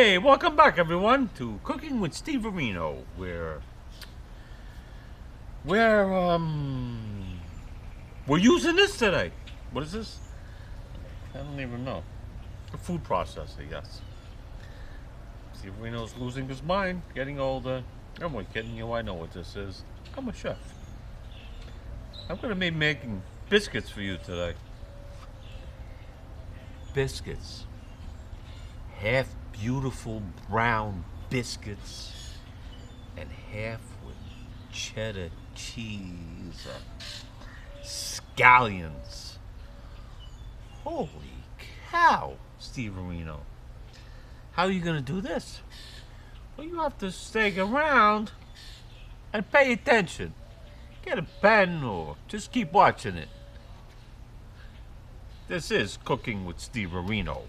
Hey, welcome back everyone to Cooking with Stevearino, where we're using this today. What is this? I don't even know. A food processor, yes. Stevearino's losing his mind, getting older. I'm not kidding you, I know what this is. I'm a chef. I'm gonna be making biscuits for you today. Biscuits. Half beautiful brown biscuits and half with cheddar cheese, scallions. Holy cow, Stevearino. How are you gonna do this? Well, you have to stay around and pay attention. Get a pen or just keep watching it. This is Cooking with Stevearino.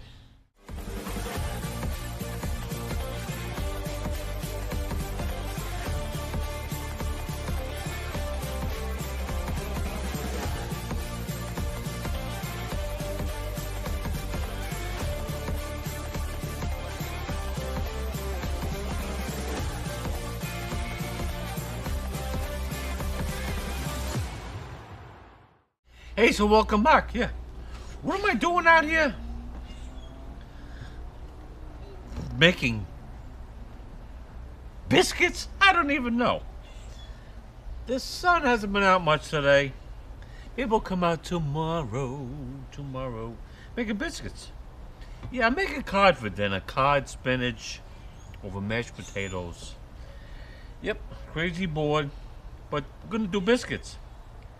Hey, so welcome back. Yeah. What am I doing out here? Making biscuits? I don't even know. The sun hasn't been out much today. Maybe it'll come out tomorrow. Making biscuits. Yeah, I'm making cod for dinner. Cod, spinach, over mashed potatoes. Yep, crazy bored. But we're gonna do biscuits.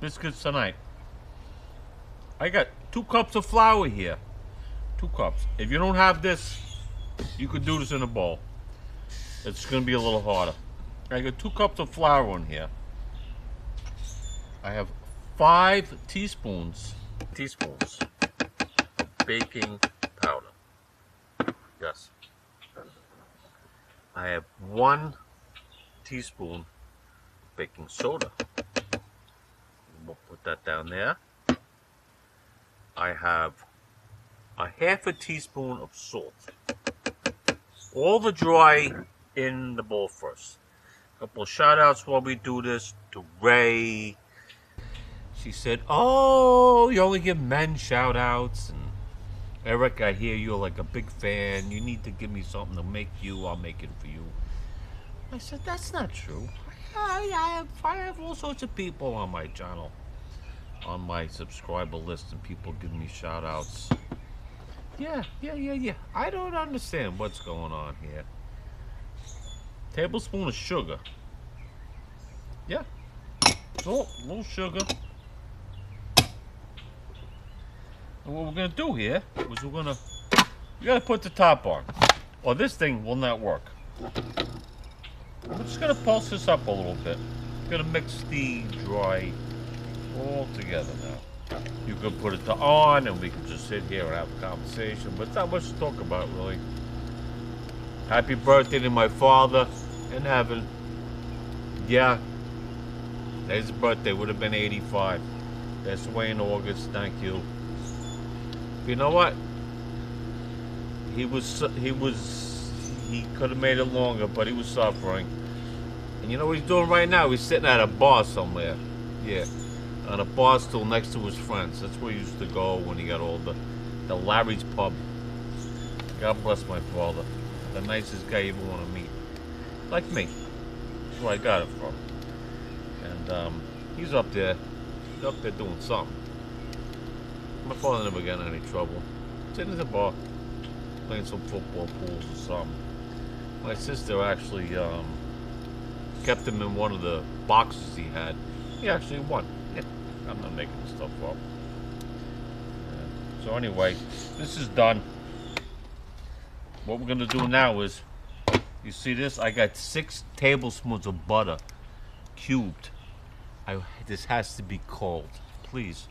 Biscuits tonight. I got 2 cups of flour here. 2 cups. If you don't have this, you could do this in a bowl. It's going to be a little harder. I got 2 cups of flour in here. I have 5 teaspoons baking powder. Yes. I have 1 teaspoon baking soda. We'll put that down there. I have a half a teaspoon of salt. All the dry in the bowl first. A couple of shout outs while we do this to Ray. She said, "Oh, you only give men shout outs." And Eric, I hear you're like a big fan. You need to give me something to make you. I'll make it for you. I said, "That's not true. I have all sorts of people on my channel, on my subscriber list, and people give me shout outs. Yeah. I don't understand what's going on here. Tablespoon of sugar. Yeah. Salt, a little sugar. And what we're gonna do here is we gotta put the top on, or this thing will not work. We're just gonna pulse this up a little bit. Gonna mix the dry all together now. You could put it to on and we can just sit here and have a conversation, but it's not much to talk about really. Happy birthday to my father in heaven. Yeah, today's birthday, would have been 85. That's away in August, thank you. You know what? He could have made it longer, but he was suffering. And you know what he's doing right now? He's sitting at a bar somewhere. Yeah. On a bar stool next to his friends. That's where he used to go when he got older. The Larry's Pub. God bless my father. The nicest guy you ever want to meet. Like me. That's where I got it from. And he's up there. He's up there doing something. My father never got in any trouble. Sitting at the bar. Playing some football pools or something. My sister actually kept him in one of the boxes he had. He actually won. Yeah, I'm not making this stuff up. Yeah. So anyway, this is done. What we're gonna do now is, you see this? I got 6 tablespoons of butter, cubed. This has to be cold. Please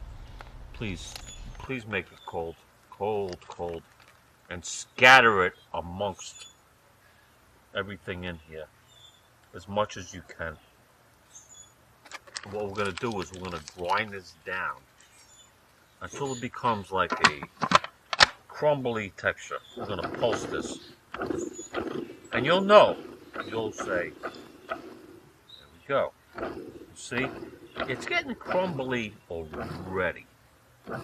make it cold. Cold. And scatter it amongst everything in here as much as you can. What we're going to do is we're going to grind this down until it becomes like a crumbly texture. We're going to pulse this. And you'll know. You'll say, there we go. See? It's getting crumbly already. I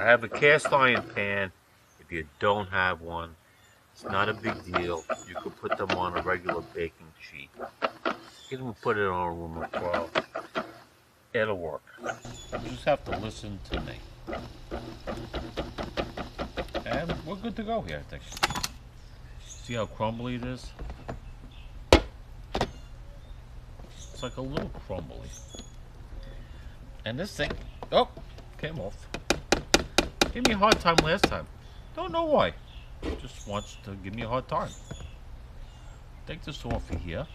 have a cast iron pan. If you don't have one, it's not a big deal. You could put them on a regular baking sheet. You can put it on aluminum foil. It'll work. You just have to listen to me. And we're good to go here, I think. See how crumbly it is? It's like a little crumbly. And this thing, oh, came off. Gave me a hard time last time. Don't know why. Just wants to give me a hard time. Take this off of here.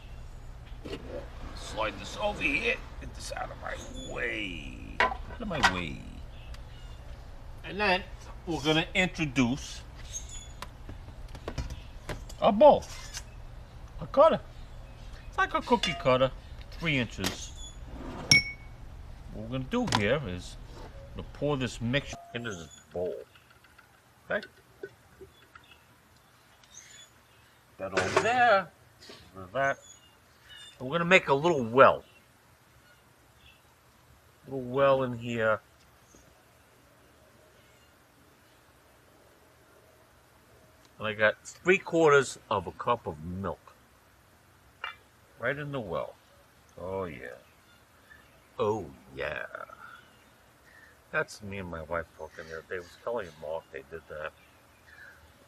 Slide this over here. Get this out of my way. Out of my way. And then we're gonna introduce a bowl. A cutter. It's like a cookie cutter. 3 inches. What we're gonna do here is we're gonna pour this mixture into this bowl. Okay? That over there. That. And we're gonna make a little well. A little well in here. And I got 3/4 of a cup of milk. Right in the well. Oh yeah. Oh yeah. That's me and my wife talking there. They was Kelly and Mark, they did that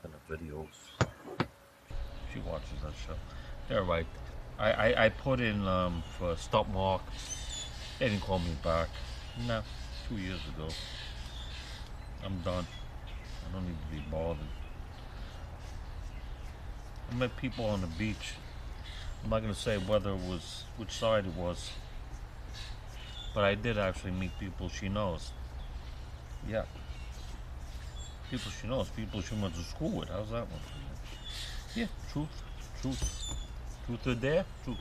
in the videos. She watches that show. They're right. I put in for Stop Mark. They didn't call me back. No, 2 years ago. I'm done. I don't need to be bothered. I met people on the beach. I'm not gonna say whether it was which side it was, but I did actually meet people she knows. Yeah, people she knows, people she went to school with. How's that one? Yeah, truth or dare, truth.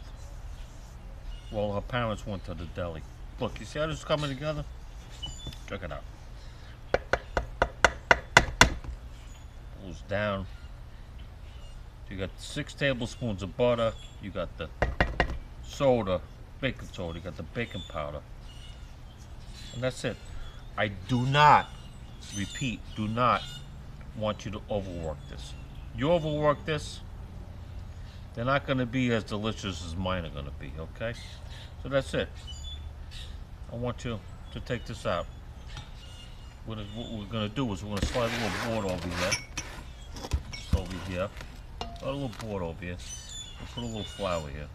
Well, her parents went to the deli. Look, you see how this is coming together? Check it out. Goes down. You got 6 tablespoons of butter. You got the soda, baking soda. You got the baking powder. And that's it. I do not, repeat, do not want you to overwork this. You overwork this, they're not going to be as delicious as mine are going to be, okay? So that's it. I want you to take this out. What we're going to do is we're going to slide a little board over here. Just over here. Got a little board over here. We'll put a little flour here.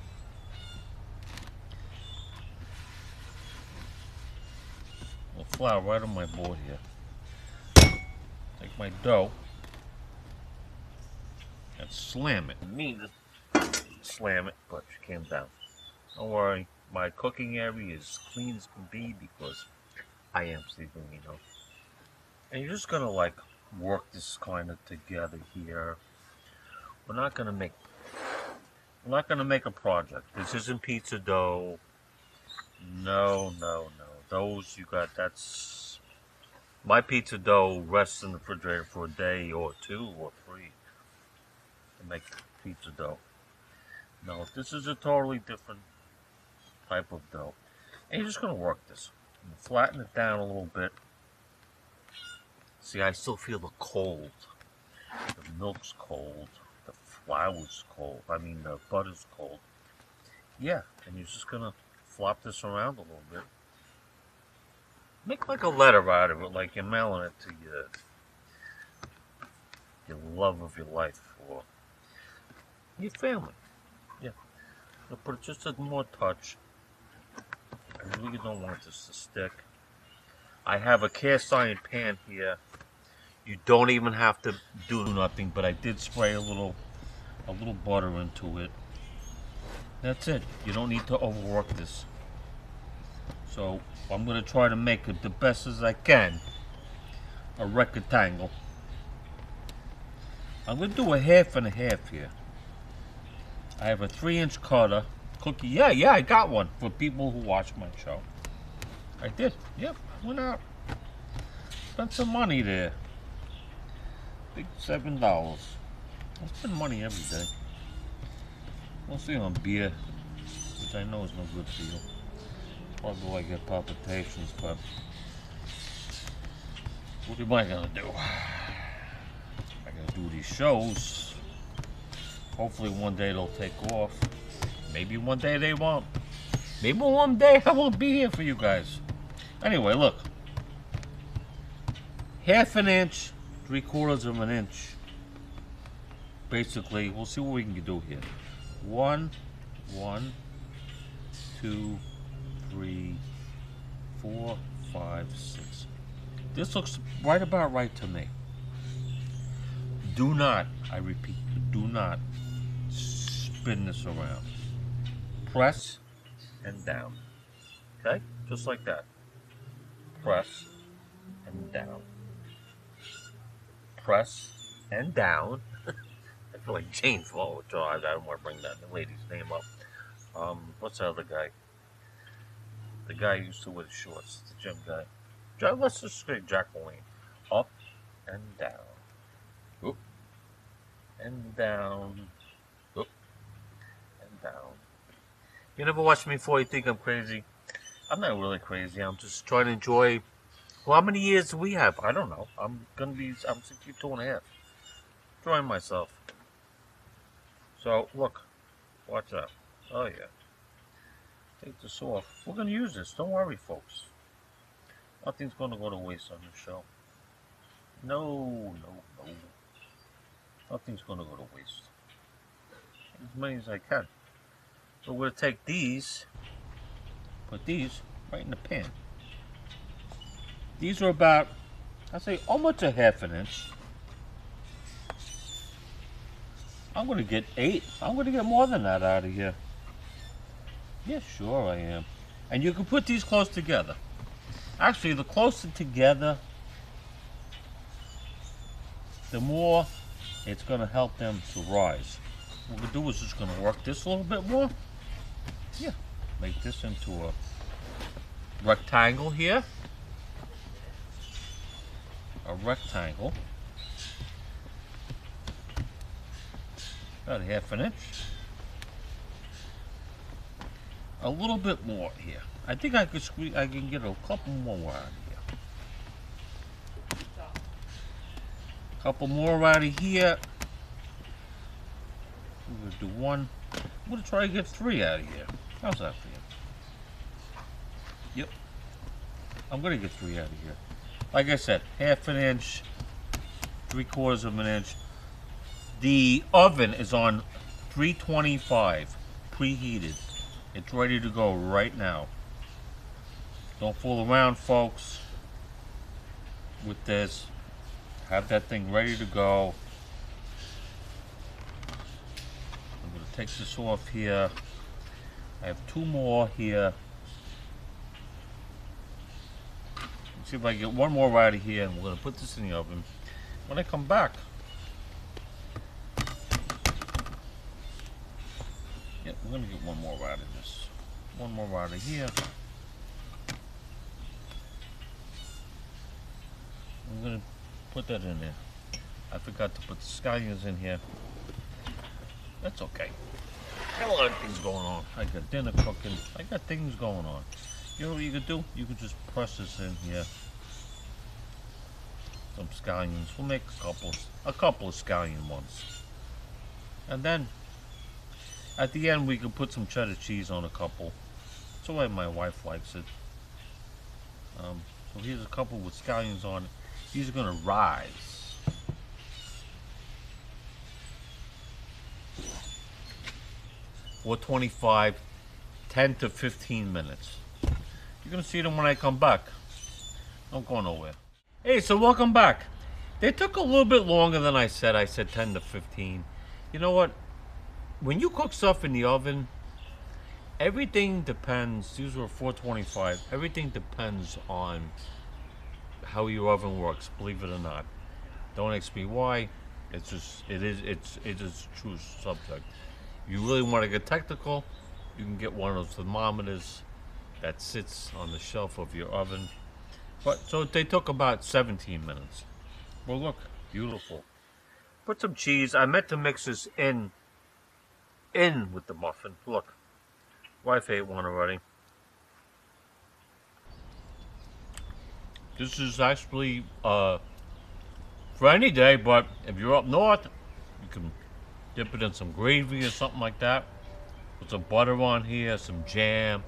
A little flour right on my board here. Take my dough and slam it. I mean to slam it, but she came down. Don't worry, my cooking area is clean as can be because I am Stevearino. And you're just gonna like work this kind of together here. We're not gonna make a project. This isn't pizza dough. No. Those you got, that's my pizza dough rests in the refrigerator for a day or 2 or 3 to make pizza dough. No, this is a totally different type of dough. And you're just gonna work this. Flatten it down a little bit. See, I still feel the cold. The milk's cold. The flour's cold. I mean, the butter's cold. Yeah, and you're just gonna flop this around a little bit. Make like a letter out of it, like you're mailing it to your love of your life or your family. Yeah. I'll put just a more touch. I really don't want this to stick. I have a cast iron pan here. You don't even have to do nothing, but I did spray a little butter into it. That's it. You don't need to overwork this. So I'm going to try to make it the best as I can. A rectangle. I'm going to do a half and a half here. I have a 3-inch cutter. Cookie. Yeah, I got one for people who watch my show. I did. Yep, I went out. Spent some money there. Big $7. I spend money every day. Mostly on beer, which I know is no good for you. Probably will I get palpitations, but what am I gonna do? I gotta do these shows. Hopefully one day they'll take off. Maybe one day they won't. Maybe one day I won't be here for you guys. Anyway, look. 1/2 inch, 3/4 of an inch. Basically, we'll see what we can do here. 1, 2, 3, 4, 5, 6. This looks right about right to me. Do not, I repeat, do not spin this around. Press and down. Okay? Just like that. Press and down. Press and down. I feel like Jane Flow. I don't want to bring that lady's name up. What's the other guy? The guy who used to wear the shorts. The gym guy. Let's just say Jacqueline. Up and down. Up and down. Up and down. You never watched me before, you think I'm crazy? I'm not really crazy. I'm just trying to enjoy. Well, how many years do we have? I don't know. I'm 62.5. Enjoying myself. So, look. Watch out. Oh, yeah. Take this off. We're going to use this. Don't worry, folks. Nothing's going to go to waste on this show. No. Nothing's going to go to waste. As many as I can. So we're going to take these, put these right in the pan. These are about, I'd say, almost a 1/2 inch. I'm going to get 8. I'm going to get more than that out of here. Yeah, sure I am. And you can put these close together. Actually, the closer together, the more it's going to help them to rise. What we'll do is just going to work this a little bit more. Yeah, make this into a rectangle here. A rectangle. About 1/2 inch. A little bit more here. I think I could squeeze. I can get a couple more out of here. A couple more out of here. We're gonna do 1. I'm gonna try to get 3 out of here. How's that for you? Yep. I'm gonna get 3 out of here. Like I said, 1/2 inch, 3/4 of an inch. The oven is on 325, preheated. It's ready to go right now. Don't fool around, folks, with this. Have that thing ready to go. I'm going to take this off here. I have 2 more here. Let's see if I can get 1 more out of here, and we're going to put this in the oven. When I come back, yeah, we're going to get 1 more out of this. 1 more out of here. I'm going to put that in there. I forgot to put the scallions in here. That's okay. I got a lot of things going on. I got dinner cooking. I got things going on. You know what you could do? You could just press this in here. Some scallions. We'll make a couple of scallion ones. And then, at the end, we can put some cheddar cheese on a couple. That's the way my wife likes it. So here's a couple with scallions on it. These are going to rise. $4.25, 10 to 15 minutes. You're going to see them when I come back. Don't go nowhere. Hey, so welcome back. They took a little bit longer than I said. I said 10 to 15. You know what? When you cook stuff in the oven, everything depends. These were 425. Everything depends on how your oven works, believe it or not. Don't ask me why. It's just, it is a true subject. You really want to get technical, you can get one of those thermometers that sits on the shelf of your oven. But so they took about 17 minutes. Well, look, beautiful. Put some cheese. I meant to mix this in with the muffin. Look, wife ate one already. This is actually for any day, but if you're up north, you can dip it in some gravy or something like that. Put some butter on here, some jam.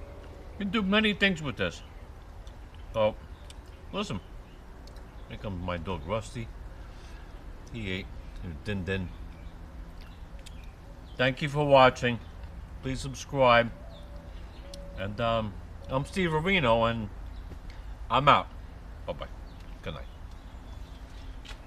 You can do many things with this. So, listen. Here comes my dog Rusty. He ate. Din din. Thank you for watching. Please subscribe. And I'm Stevearino, and I'm out. Bye bye. Good night.